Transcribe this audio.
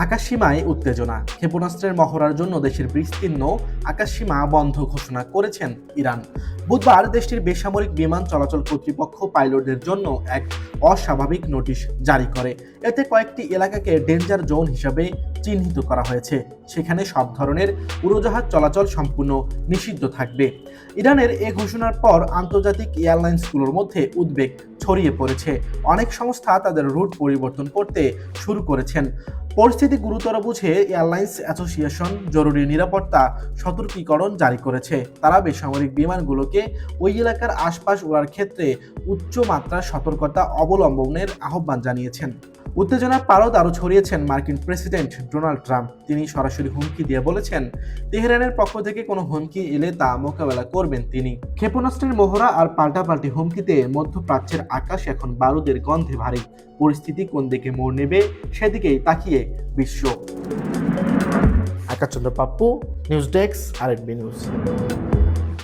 আকাশসীমায় উত্তেজনা, ক্ষেপণাস্ত্রের মহড়ার জন্য দেশের বিস্তীর্ণ আকাশসীমা বন্ধ ঘোষণা করেছেন ইরান। বুধবার দেশটির বেসামরিক বিমান চলাচল কর্তৃপক্ষ পাইলটদের জন্য এক অস্বাভাবিক নোটিশ জারি করে। এতে কয়েকটি এলাকাকে ডেঞ্জার জোন হিসাবে চিহ্নিত করা হয়েছে। সেখানে সব ধরনের উড়োজাহাজ চলাচল সম্পূর্ণ নিষিদ্ধ থাকবে। ইরানের এ ঘোষণার পর আন্তর্জাতিক এয়ারলাইন্সগুলোর মধ্যে উদ্বেগ ছড়িয়ে পড়েছে। অনেক সংস্থা তাদের রুট পরিবর্তন করতে শুরু করেছেন। পরিস্থিতি গুরুতর বুঝে এয়ারলাইন্স অ্যাসোসিয়েশন জরুরি নিরাপত্তা সতর্কীকরণ জারি করেছে। তারা বেসামরিক বিমানগুলোকে ওই এলাকার আশপাশ ওড়ার ক্ষেত্রে উচ্চমাত্রার সতর্কতা অবলম্বনের আহ্বান জানিয়েছেন। উত্তেজনার পারদ আরও ছড়িয়েছেন মার্কিন প্রেসিডেন্ট ডোনাল্ড ট্রাম্প। তিনি সরাসরি হুমকি দিয়ে বলেছেন, তেহরানের পক্ষ থেকে কোনো হুমকি এলে তা মোকাবেলা করবেন তিনি। ক্ষেপণাস্ত্রের মহড়া আর পাল্টাপাল্টি হুমকিতে মধ্যপ্রাচ্যের আকাশ এখন বারুদের গন্ধে ভারী। পরিস্থিতি কোন দিকে মোড় নেবে সেদিকেই তাকিয়ে বিশ্ব। Akash Chandra Pappu, news desk, RNB news.